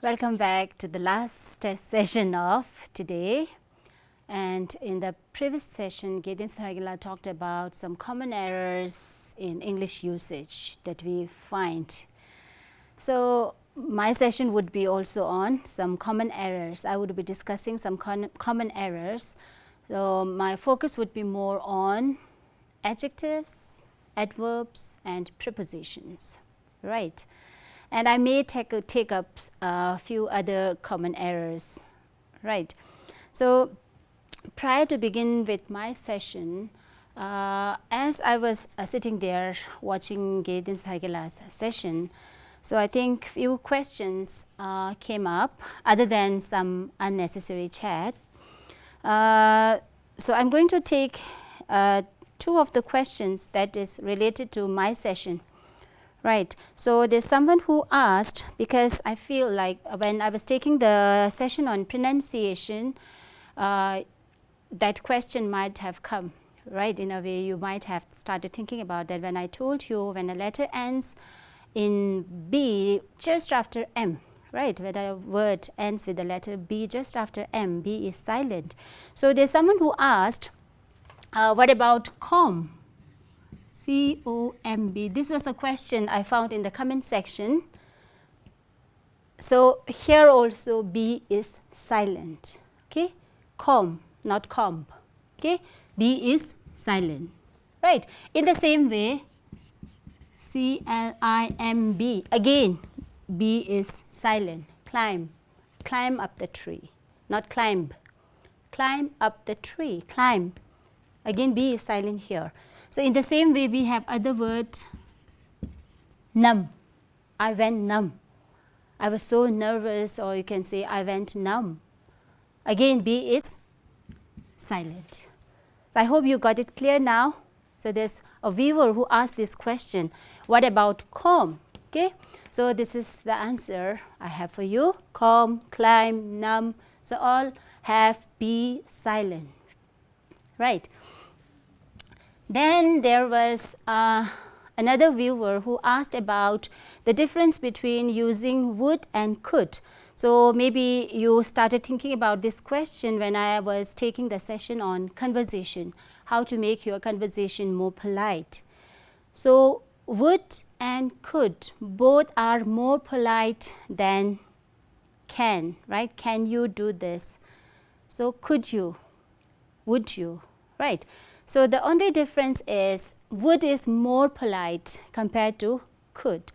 Welcome back to the last test session of today. And in the previous session, Tibettv talked about some common errors in English usage that we find. So my session would be also on some common errors. I would be discussing some common errors. So my focus would be more on adjectives, adverbs, and prepositions, right? And I may take up a few other common errors, right? So prior to begin with my session, as I was sitting there watching Tibettv's session, so I think few questions came up other than some unnecessary chat. So I'm going to take two of the questions that is related to my session. Right. So there's someone who asked, because I feel like when I was taking the session on pronunciation, that question might have come, right? In a way, you might have started thinking about that when I told you when a letter ends in B just after M, right? When a word ends with the letter B just after M, B is silent. So there's someone who asked, what about comb? C-O-M-B. This was a question I found in the comment section. So here also B is silent. Okay, comb, not comb. Okay, B is silent. Right. In the same way, C-L-I-M-B. Again, B is silent. Climb, climb up the tree, not climb. Climb up the tree. Climb. Again, B is silent here. So in the same way, we have other word, numb. I went numb. I was so nervous, or you can say I went numb. Again, B is silent. So I hope you got it clear now. So there's a viewer who asked this question, what about comb? Okay. So this is the answer I have for you. Comb, climb, numb. So all have B silent. Right. Then there was another viewer who asked about the difference between using would and could. So maybe you started thinking about this question when I was taking the session on conversation, how to make your conversation more polite. So would and could both are more polite than can, right? Can you do this? So could you? Would you? Right. So the only difference is would is more polite compared to could.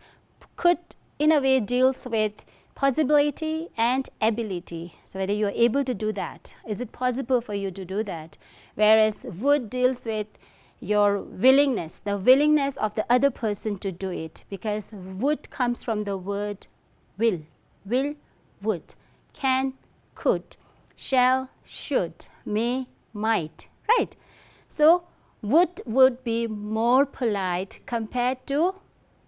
Could in a way deals with possibility and ability. So whether you are able to do that, is it possible for you to do that? Whereas would deals with your willingness, the willingness of the other person to do it, because would comes from the word will, would, can, could, shall, should, may, might, right? So would be more polite compared to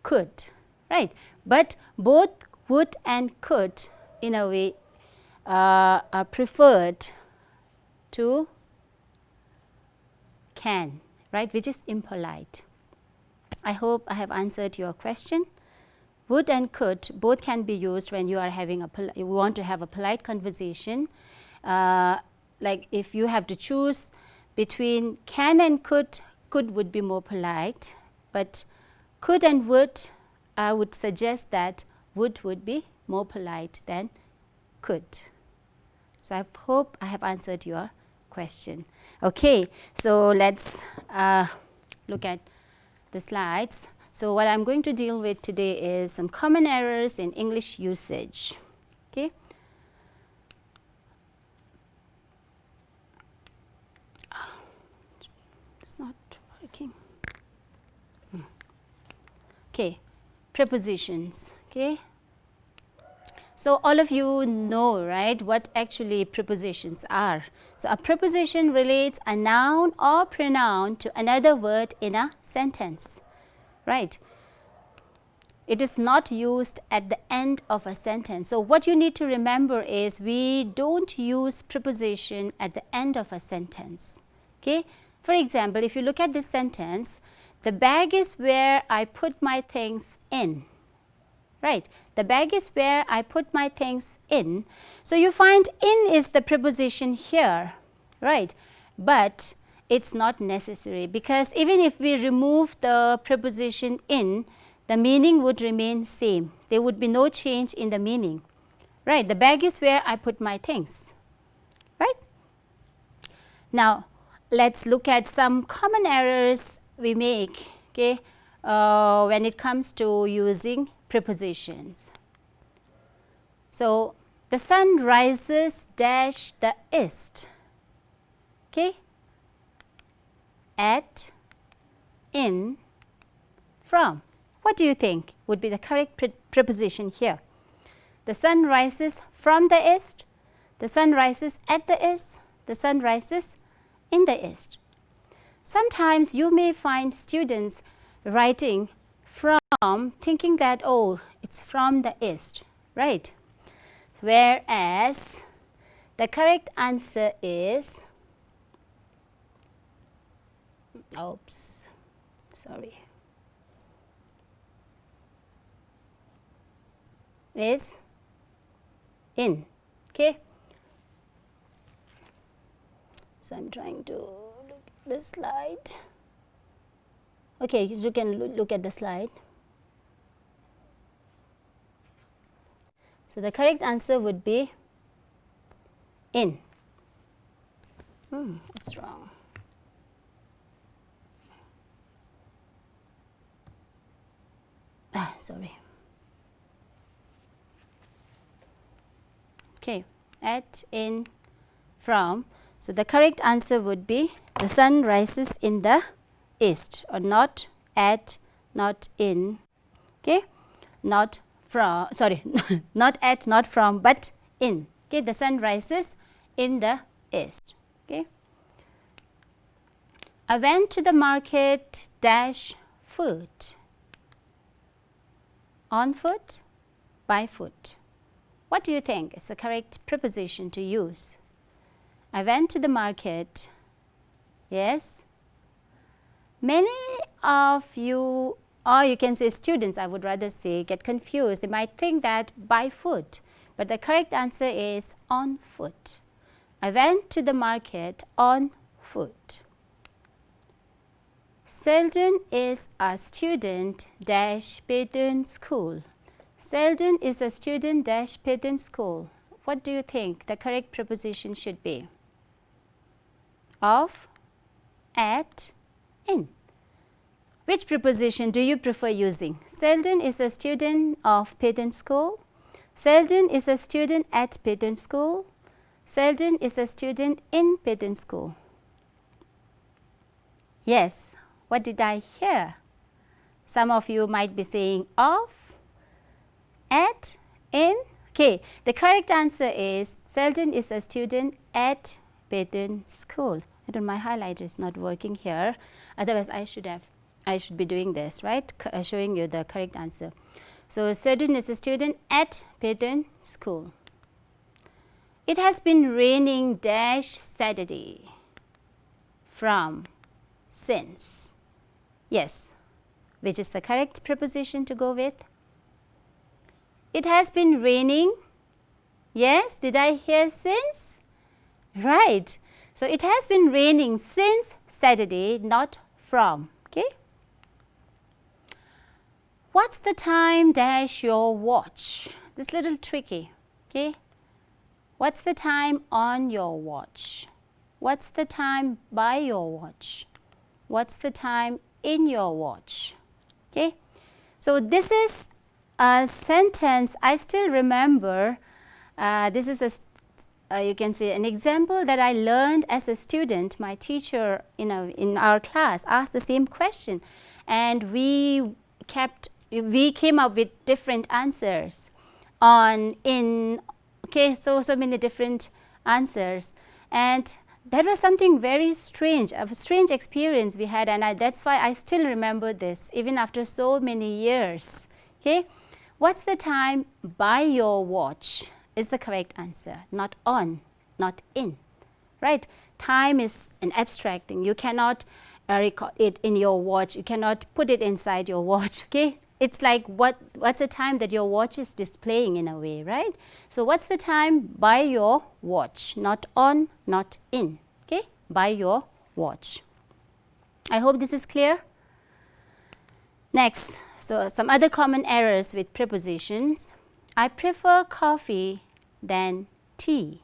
could, right? But both would and could in a way are preferred to can, right, which is impolite. I hope I have answered your question. Would and could both can be used when you are having you want to have a polite conversation. Like if you have to choose between can and could would be more polite, but could and would, I would suggest that would be more polite than could. So I hope I have answered your question. Okay, so let's look at the slides. So what I'm going to deal with today is some common errors in English usage. Okay. Not working. Okay, prepositions. Okay, so all of you know, right, what actually prepositions are. So a preposition relates a noun or pronoun to another word in a sentence, right? It is not used at the end of a sentence. So what you need to remember is we don't use preposition at the end of a sentence. Okay. For example, if you look at this sentence, the bag is where I put my things in, right? The bag is where I put my things in. So you find in is the preposition here, right? But it's not necessary, because even if we remove the preposition in, the meaning would remain same. There would be no change in the meaning, right? The bag is where I put my things, right? Now, let's look at some common errors we make, okay, when it comes to using prepositions. So, the sun rises dash the east, okay, at, in, from. What do you think would be the correct preposition here? The sun rises from the east, the sun rises at the east, the sun rises in the east. Sometimes you may find students writing from, thinking that, oh, it's from the east, right? Whereas the correct answer is, oops, sorry, is in, okay. So I'm trying to look at the slide. Okay, you can look at the slide. So the correct answer would be in. It's wrong. Sorry. Okay, at, in, from. So the correct answer would be the sun rises in the east, or not at, not in, okay, not from, sorry, not at, not from, but in, okay. The sun rises in the east, okay. I went to the market dash foot, on foot, by foot. What do you think is the correct preposition to use? I went to the market, yes. Many of you, or you can say students, I would rather say, get confused. They might think that by foot, but the correct answer is on foot. I went to the market on foot. Sheldon is a student dash Payton school. Sheldon is a student dash Payton school. What do you think the correct preposition should be? Of, at, in. Which preposition do you prefer using? Sheldon is a student of Payton school. Sheldon is a student at Payton school. Sheldon is a student in Payton school. Yes, what did I hear? Some of you might be saying of, at, in. Okay, the correct answer is Sheldon is a student at Payton school. I don't, my highlighter is not working here. Otherwise, I should be doing this, right? Showing you the correct answer. So Sheldon is a student at Payton school. It has been raining dash Saturday, from, since. Yes, which is the correct preposition to go with? It has been raining. Yes, did I hear since? Right. So it has been raining since Saturday, not from. Okay. What's the time dash your watch? This is little tricky. Okay. What's the time on your watch? What's the time by your watch? What's the time in your watch? Okay. So this is a sentence I still remember. This is you can say an example that I learned as a student. My teacher in our class asked the same question, and we came up with different answers on, in, okay, so many different answers, and that was something very strange, a strange experience we had, and that's why I still remember this even after so many years. Okay, what's the time by your watch is the correct answer, not on, not in, right? Time is an abstract thing. You cannot record it in your watch. You cannot put it inside your watch. Okay, it's like what's the time that your watch is displaying in a way, right? So what's the time by your watch, not on, not in, okay, by your watch. I hope this is clear. Next, so some other common errors with prepositions. I prefer coffee than tea.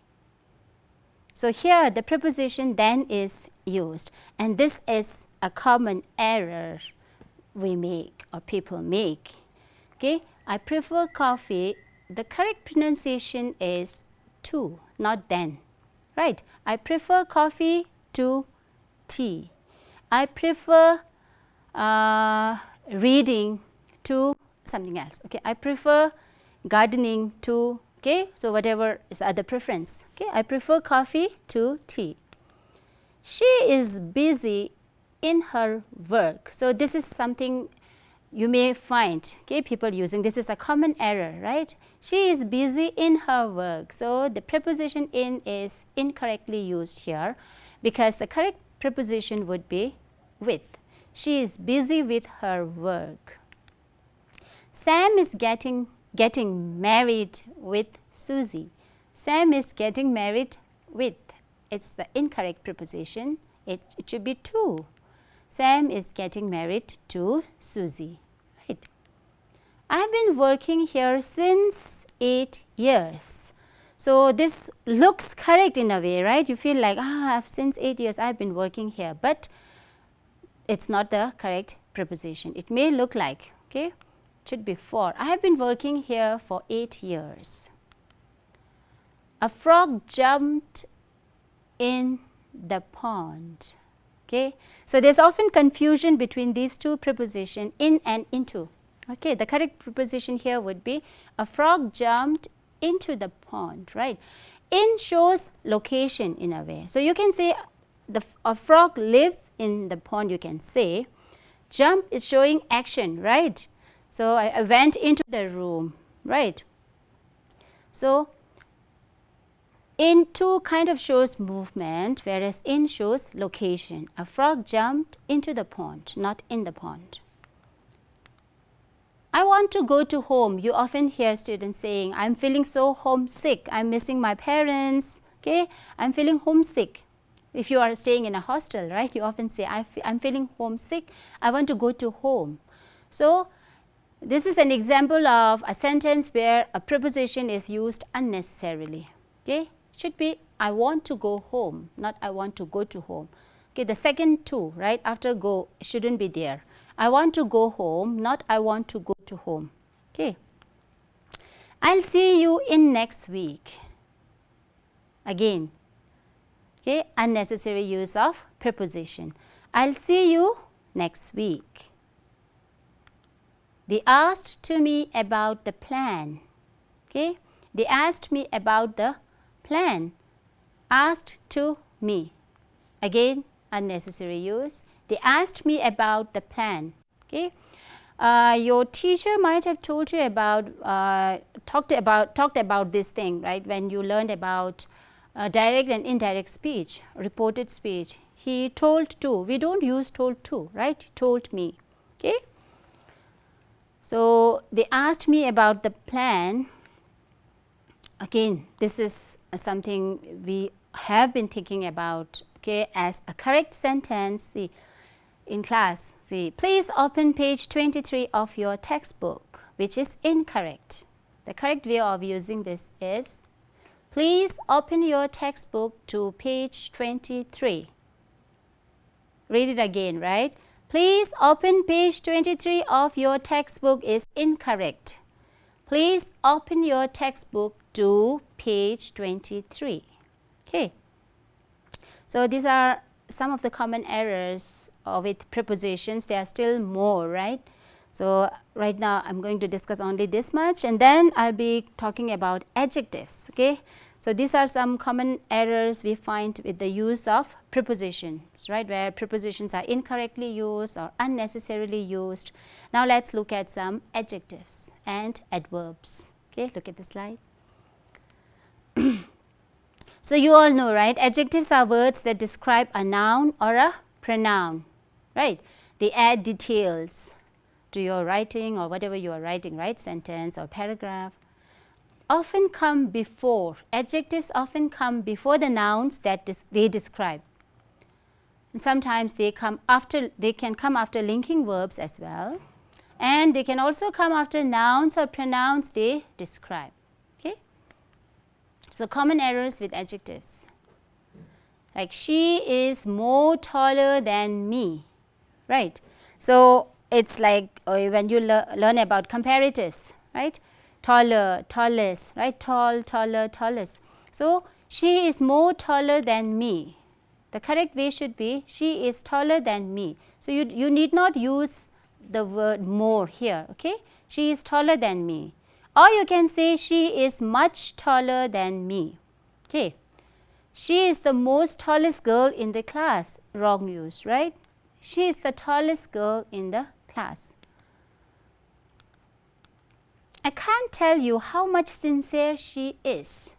So here the preposition then is used, and this is a common error we make or people make. Okay, I prefer coffee. The correct pronunciation is to, not then, right? I prefer coffee to tea. I prefer reading to something else. Okay, I prefer gardening to, okay, so whatever is the other preference. Okay, I prefer coffee to tea. She is busy in her work. So this is something you may find, okay, people using. This is a common error, right? She is busy in her work. So the preposition in is incorrectly used here, because the correct preposition would be with. She is busy with her work. Sam is getting married with Susie. Sam is getting married with. It's the incorrect preposition. It should be to. Sam is getting married to Susie, right? I have been working here since 8 years. So this looks correct in a way, right? You feel like, since 8 years I've been working here, but it's not the correct preposition. It may look like, okay, it should be for. I have been working here for 8 years. A frog jumped in the pond. Okay, so there's often confusion between these two prepositions, in and into. Okay, the correct preposition here would be a frog jumped into the pond, right? In shows location in a way. So you can say a frog lived in the pond, you can say. Jump is showing action, right? So I went into the room, right? So into kind of shows movement, whereas in shows location. A frog jumped into the pond, not in the pond. I want to go to home. You often hear students saying, I'm feeling so homesick. I'm missing my parents. Okay, I'm feeling homesick. If you are staying in a hostel, right, you often say, I'm feeling homesick. I want to go to home. So this is an example of a sentence where a preposition is used unnecessarily. Okay, should be I want to go home, not I want to go to home. Okay, the second to, right, after go shouldn't be there. I want to go home, not I want to go to home. Okay, I'll see you in next week. Again, okay, unnecessary use of preposition. I'll see you next week. They asked to me about the plan. Okay, they asked me about the plan. Asked to me. Again, unnecessary use. They asked me about the plan. Okay, your teacher might have told you about talked about this thing, right? When you learned about direct and indirect speech, reported speech. He told to. We don't use told to, right? Told me. Okay. So they asked me about the plan. Again, this is something we have been thinking about, okay, as a correct sentence. See, in class, see, please open page 23 of your textbook, which is incorrect. The correct way of using this is, please open your textbook to page 23. Read it again, right? Please open page 23 of your textbook is incorrect. Please open your textbook to page 23. Okay. So these are some of the common errors with prepositions. There are still more, right? So right now I'm going to discuss only this much, and then I'll be talking about adjectives. Okay. So these are some common errors we find with the use of prepositions, right, where prepositions are incorrectly used or unnecessarily used. Now let's look at some adjectives and adverbs. Okay, look at the slide. So you all know, right, adjectives are words that describe a noun or a pronoun, right? They add details. to your writing or whatever you are writing, right? Sentence or paragraph, often come before, adjectives often come before the nouns that they describe. And sometimes they can come after linking verbs as well, and they can also come after nouns or pronouns they describe. Okay? So common errors with adjectives, like she is more taller than me, right? So it's like when you learn about comparatives, right? Taller, tallest, right? Tall, taller, tallest. So she is more taller than me. The correct way should be she is taller than me. So you need not use the word more here, okay? She is taller than me. Or you can say she is much taller than me. Okay. She is the most tallest girl in the class. Wrong use, right? She is the tallest girl in the class. I can't tell you how much sincere she is.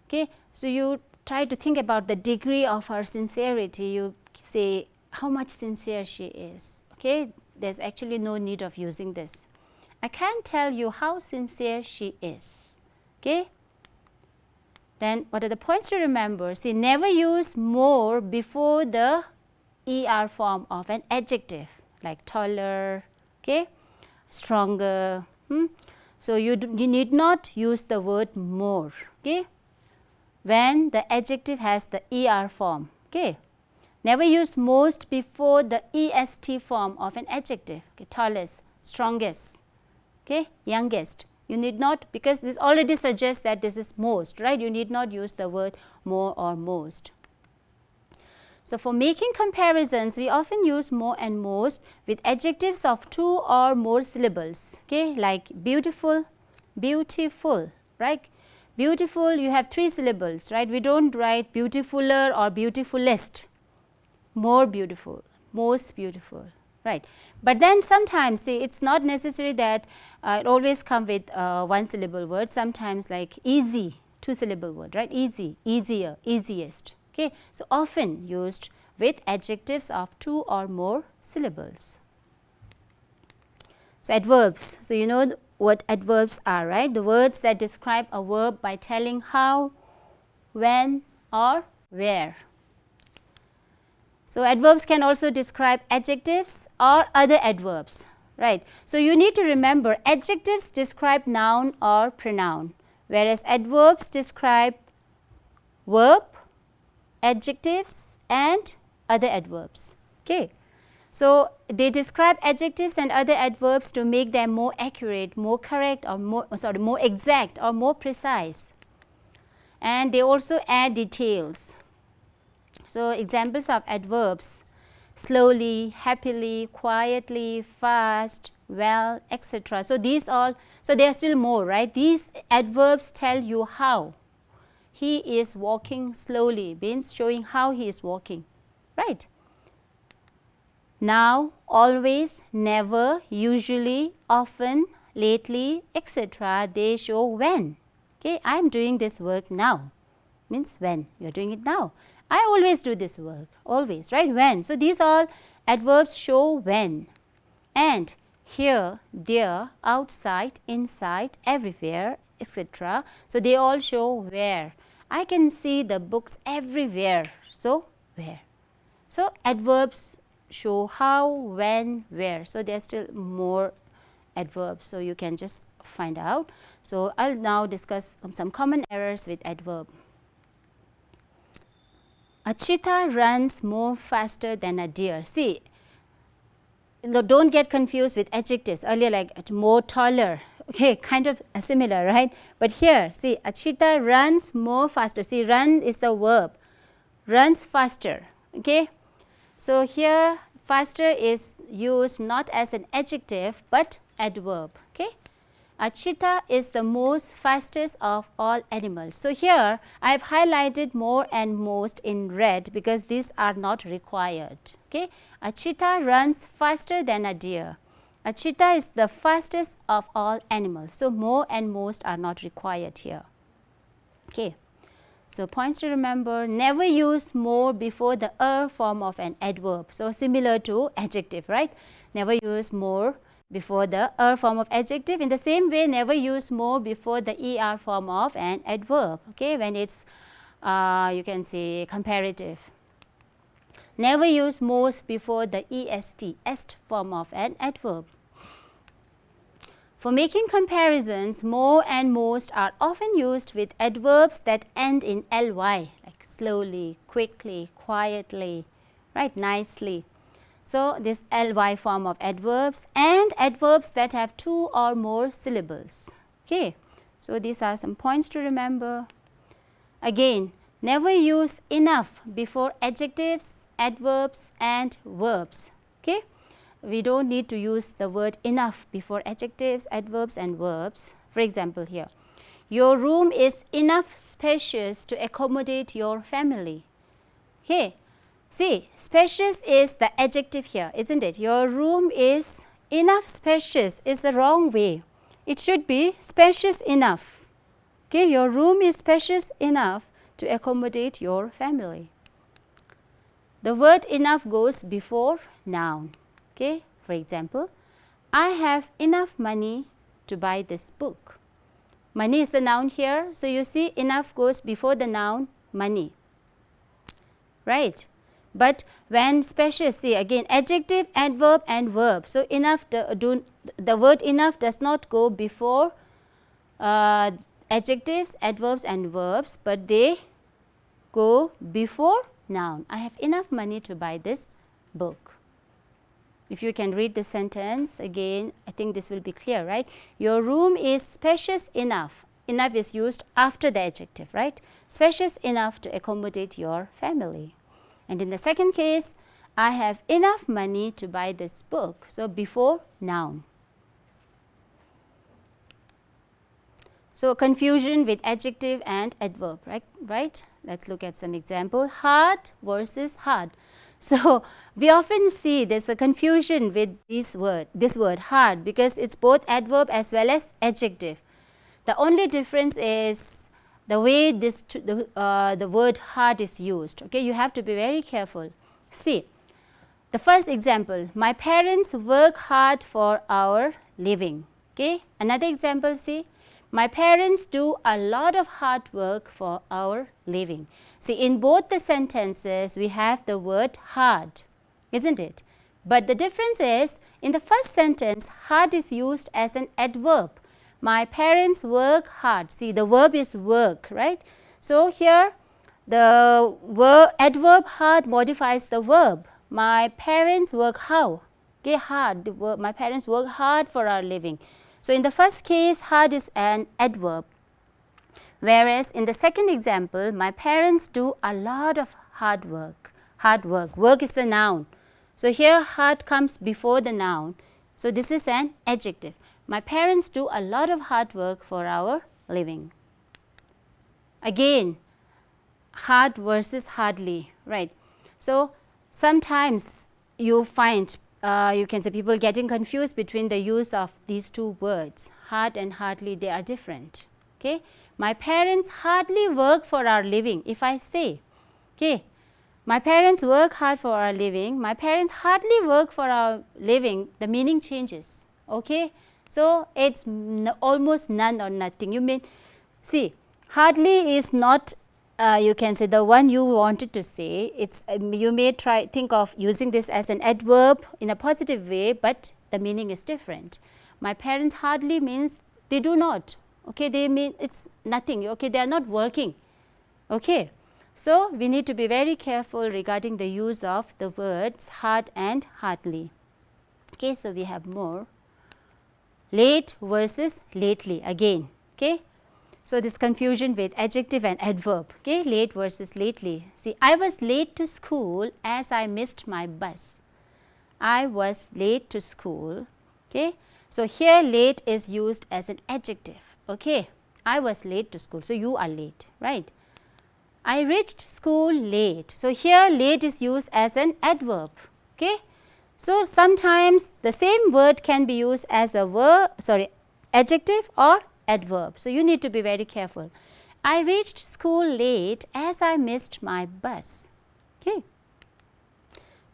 Okay. So you try to think about the degree of her sincerity. You say how much sincere she is. Okay. There's actually no need of using this. I can't tell you how sincere she is. Okay. Then what are the points to remember? See, never use more before the ER form of an adjective, like taller, okay, stronger. So you need not use the word more, okay, when the adjective has the ER form. Okay. Never use most before the EST form of an adjective. Okay. Tallest, strongest, okay, youngest. You need not, because this already suggests that this is most, right? You need not use the word more or most. So for making comparisons, we often use more and most with adjectives of 2 or more syllables, okay, like beautiful, beautiful, right? Beautiful, you have 3 syllables, right? We don't write beautifuler or beautifulest. More beautiful, most beautiful, right? But then sometimes, see, it's not necessary that it always come with 1 syllable word. Sometimes like easy, 2 syllable word, right? Easy, easier, easiest. Okay. So often used with adjectives of 2 or more syllables. So adverbs. So you know what adverbs are, right? The words that describe a verb by telling how, when, or where. So adverbs can also describe adjectives or other adverbs, right? So you need to remember adjectives describe noun or pronoun, whereas adverbs describe verb, adjectives and other adverbs. Okay. So they describe adjectives and other adverbs to make them more accurate, more correct, or more exact or more precise. And they also add details. So examples of adverbs: slowly, happily, quietly, fast, well, etc. So these all, so there are still more, right? These adverbs tell you how. He is walking slowly means showing how he is walking, right? Now, always, never, usually, often, lately, etc. they show when. Okay, I am doing this work now means when you are doing it now. I always do this work, always, right? When. So these all adverbs show when. And here, there, outside, inside, everywhere, etc. So they all show where. I can see the books everywhere. So where. So adverbs show how, when, where. So there are still more adverbs. So you can just find out. So I'll now discuss some common errors with adverb. A cheetah runs more faster than a deer. See, don't get confused with adjectives. Earlier, like more taller, okay, kind of similar, right? But here, see, a cheetah runs more faster. See, run is the verb, runs faster, okay? So here, faster is used not as an adjective, but adverb, okay? A cheetah is the most fastest of all animals. So here I have highlighted more and most in red because these are not required. Okay? A cheetah runs faster than a deer. A cheetah is the fastest of all animals. So more and most are not required here. Okay. So points to remember: never use more before the form of an adverb. So similar to adjective, right? Never use more before the er form of adjective. In the same way, never use more before the er form of an adverb, okay, when it's you can say comparative. Never use most before the est form of an adverb. For making comparisons, more and most are often used with adverbs that end in ly, like slowly, quickly, quietly, right, nicely. So, this ly form of adverbs and adverbs that have 2 or more syllables. Okay. So, these are some points to remember. Again, never use enough before adjectives, adverbs and verbs. Okay. We don't need to use the word enough before adjectives, adverbs and verbs. For example, here, your room is enough spacious to accommodate your family. Okay. See, spacious is the adjective here, isn't it? Your room is enough spacious is the wrong way. It should be spacious enough. Okay. Your room is spacious enough to accommodate your family. The word enough goes before noun. Okay. For example, I have enough money to buy this book. Money is the noun here. So, you see enough goes before the noun money, right. But when spacious, see again adjective, adverb and verb. So, enough the word enough does not go before adjectives, adverbs and verbs, but they go before noun. I have enough money to buy this book. If you can read the sentence again, I think this will be clear, right? Your room is spacious enough. Enough is used after the adjective, right? Spacious enough to accommodate your family. And in the second case, I have enough money to buy this book. So, before noun. So, confusion with adjective and adverb, right? Let's look at some example. Hard versus hard. So, we often see there is a confusion with this word hard, because it is both adverb as well as adjective. The only difference is the way the word hard is used. Okay, you have to be very careful. See, the first example, my parents work hard for our living. Okay, another example, see, my parents do a lot of hard work for our living. See, in both the sentences, we have the word hard, isn't it? But the difference is, in the first sentence, hard is used as an adverb. My parents work hard. See, the verb is work, right? So, here the adverb hard modifies the verb. My parents work how? Okay, hard. The verb, my parents work hard for our living. So, in the first case, hard is an adverb. Whereas, in the second example, my parents do a lot of hard work. Hard work. Work is the noun. So, here hard comes before the noun. So, this is an adjective. My parents do a lot of hard work for our living. Again, hard versus hardly, right. So, sometimes you find you can say people getting confused between the use of these two words. Hard and hardly, they are different. Okay. My parents hardly work for our living. If I say, okay, my parents work hard for our living, my parents hardly work for our living, the meaning changes. Okay. So, it is almost none or nothing. You mean, see, hardly is not you can say the one you wanted to say. It's you may think of using this as an adverb in a positive way, but the meaning is different. My parents hardly means they do not. Okay, they mean it's nothing. Okay, they are not working. Okay, so we need to be very careful regarding the use of the words hard and hardly. Okay, so we have more. Late versus lately again. Okay. So, this confusion with adjective and adverb. Okay. Late versus lately. See, I was late to school as I missed my bus. I was late to school. Okay. So, here late is used as an adjective. Okay. I was late to school. So, you are late, right. I reached school late. So, here late is used as an adverb. Okay. So, sometimes the same word can be used as a adjective or adverb. So, you need to be very careful. I reached school late as I missed my bus. Okay.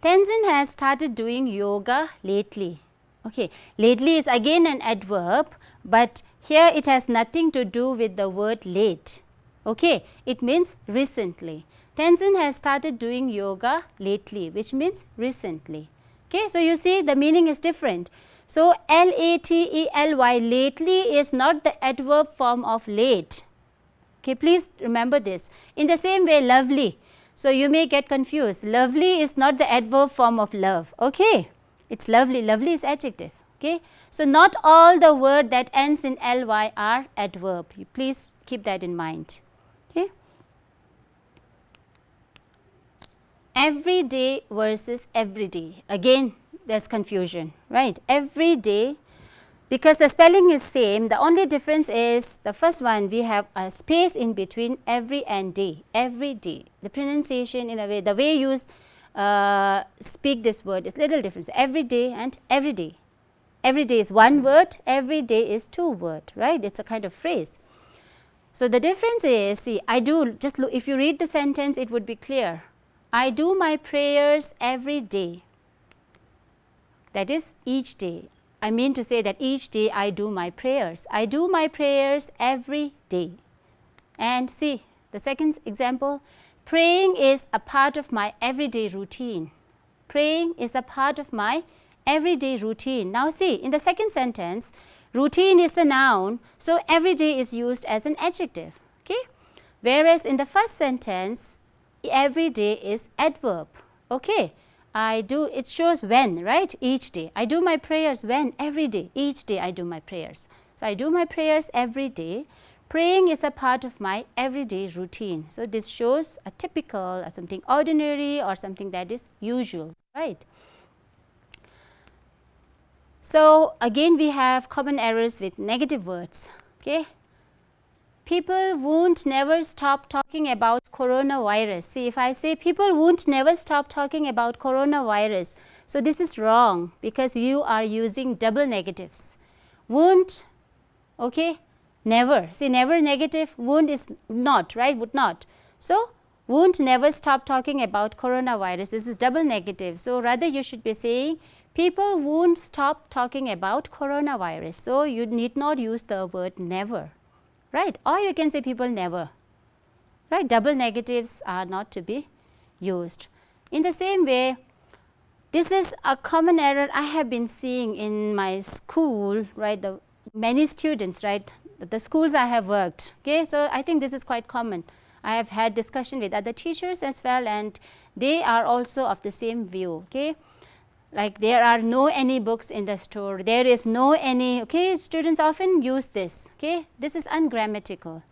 Tenzin has started doing yoga lately. Okay, lately is again an adverb, but here it has nothing to do with the word late. Okay, it means recently. Tenzin has started doing yoga lately, which means recently. Okay, so you see the meaning is different. So L-A-T-E-L-Y, lately is not the adverb form of late. Okay, please remember this. In the same way, lovely. So you may get confused. Lovely is not the adverb form of love. Okay, it's lovely. Lovely is adjective. Okay, so not all the word that ends in ly are adverb. You please keep that in mind. Okay. Every day versus every day. Again, there's confusion, right? Every day, because the spelling is same, the only difference is the first one we have a space in between every and day. Every day. The pronunciation in a way, the way you speak this word is little difference. Every day and every day. Every day is one word, every day is two word, right? It's a kind of phrase. So the difference is, see, I do, just look, if you read the sentence, it would be clear. I do my prayers every day. That is each day. I mean to say that each day I do my prayers. I do my prayers every day. And see the second example, praying is a part of my everyday routine. Praying is a part of my everyday routine. Now see, in the second sentence, routine is the noun, so everyday is used as an adjective. Okay? Whereas in the first sentence, everyday is adverb. Okay? I do, it shows when, right? Each day. I do my prayers when? Every day. Each day I do my prayers. So I do my prayers every day. Praying is a part of my everyday routine. So this shows a typical or something ordinary or something that is usual, right? So again we have common errors with negative words. Okay? People won't never stop talking about coronavirus. See, if I say people won't never stop talking about coronavirus, so this is wrong because you are using double negatives. Won't, okay, never. See, never negative, won't is not, right, would not. So, won't never stop talking about coronavirus. This is double negative. So, rather you should be saying people won't stop talking about coronavirus. So, you need not use the word never. Right, or you can say people never, right? Double negatives are not to be used. In the same way, this is a common error I have been seeing in my school, right? The many students, right? The schools I have worked, okay? So I think this is quite common. I have had discussion with other teachers as well, and they are also of the same view, okay? Like there are no any books in the store, there is no any, okay, students often use this, okay, this is ungrammatical.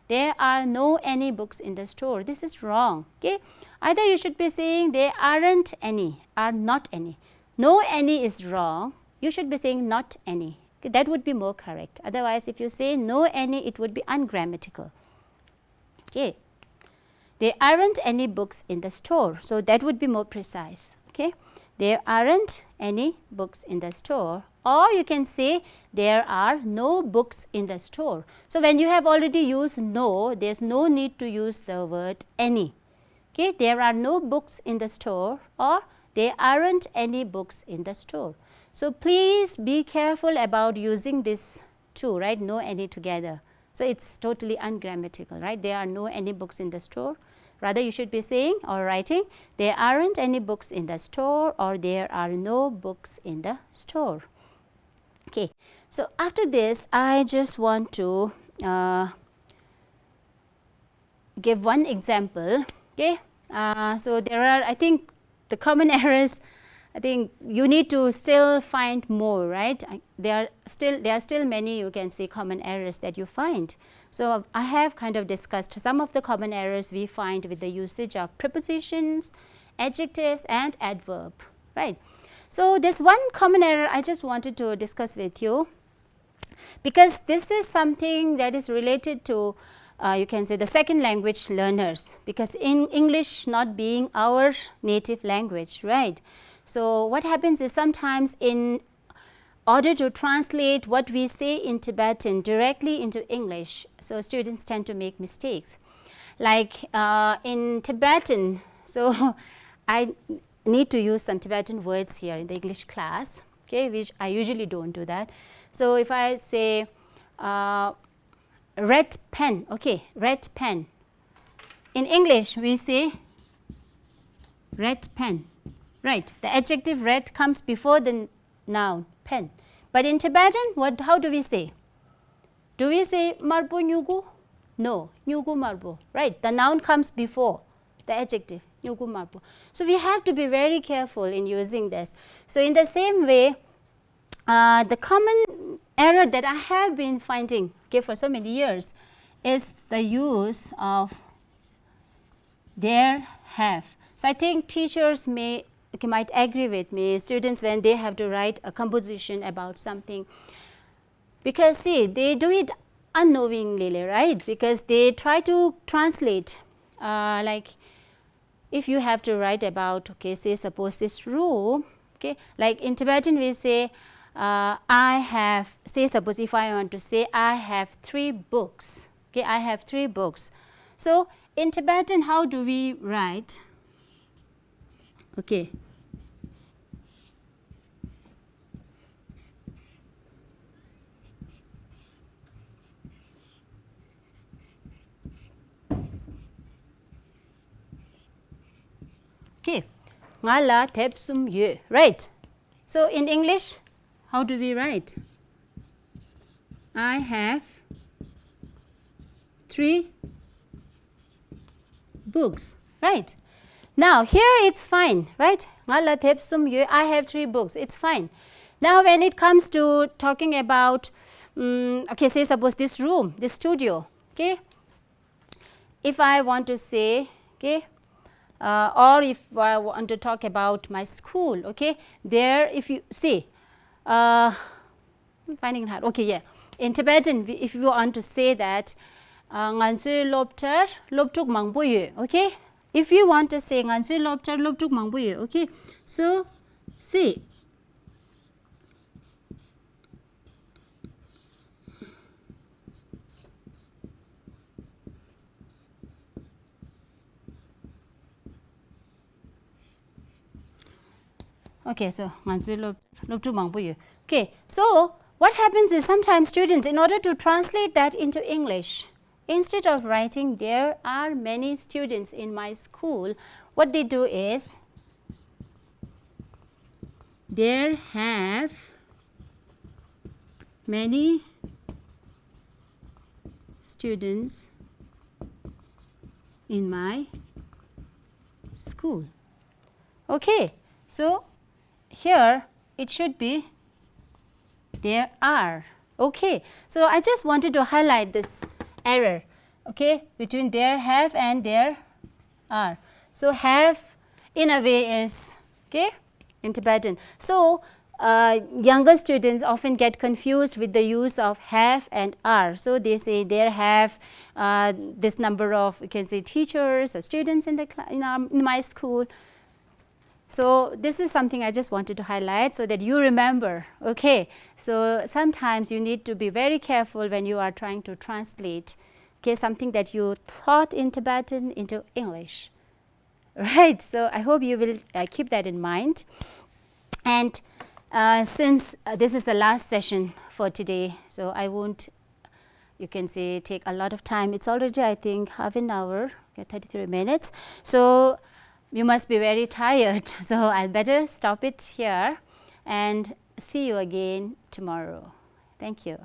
There are no any books in the store, this is wrong, okay. Either you should be saying there aren't any, are not any. No any is wrong, you should be saying not any, okay, that would be more correct. Otherwise, if you say no any, it would be ungrammatical, okay. There aren't any books in the store, so that would be more precise, okay. There aren't any books in the store, or you can say there are no books in the store. So when you have already used no, there's no need to use the word any. Okay, there are no books in the store, or there aren't any books in the store. So please be careful about using this two, right? No any together. So it's totally ungrammatical, right? There are no any books in the store. Rather, you should be saying or writing, there aren't any books in the store, or there are no books in the store. Okay. So after this, I just want to give one example. Okay. So there are, I think, the common errors. I think you need to still find more, right? There are still many, you can say, common errors that you find. So I have kind of discussed some of the common errors we find with the usage of prepositions, adjectives, and adverb, right? So this one common error I just wanted to discuss with you, because this is something that is related to you can say the second language learners, because in English not being our native language, right? So what happens is sometimes in order to translate what we say in Tibetan directly into English, so students tend to make mistakes. Like in Tibetan, so I need to use some Tibetan words here in the English class. okay, which I usually don't do that. So if I say red pen, okay, red pen. In English we say red pen, right? The adjective red comes before the noun pen. But in Tibetan, how do we say? Do we say marbo nyugu? No, nyugu marbo, right? The noun comes before the adjective, nyugu marbo. So we have to be very careful in using this. So in the same way, the common error that I have been finding, okay, for so many years is the use of there, have. So I think teachers might agree with me, students, when they have to write a composition about something, because see, they do it unknowingly, right? Because they try to translate, like if you have to write about, okay, say suppose this room, okay, like in Tibetan we say I have, say suppose if I want to say I have 3 books, okay, I have 3 books. So in Tibetan, how do we write? Okay. Okay, ngala tepsum ye, right? So in English, how do we write? I have 3 books, right? Now here it's fine, right? Ngala tepsum ye, I have 3 books, it's fine. Now when it comes to talking about, okay, say suppose this room, this studio, okay? If I want to say, okay, or if I want to talk about my school, okay, there if you see, I'm finding it hard, okay, yeah, in Tibetan if you want to say that, ngansu lobter lobtuk mangboye, okay, if you want to say ngansu lobter lobtuk mangboye, okay, so see, okay, so okay, so what happens is sometimes students, in order to translate that into English, instead of writing there are many students in my school, what they do is there have many students in my school. Okay, so here it should be there are. Okay, so I just wanted to highlight this error, okay, between there have and there are. So have in a way is, okay, in Tibetan. So younger students often get confused with the use of have and are. So they say there have this number of, you can say, teachers or students in the in my school. So this is something I just wanted to highlight so that you remember, okay. So sometimes you need to be very careful when you are trying to translate, okay, something that you thought in Tibetan into English, right. So I hope you will keep that in mind. And since this is the last session for today, so I won't, you can say, take a lot of time. It's already, I think, half an hour, okay, 33 minutes. So you must be very tired, so I'll better stop it here and see you again tomorrow. Thank you.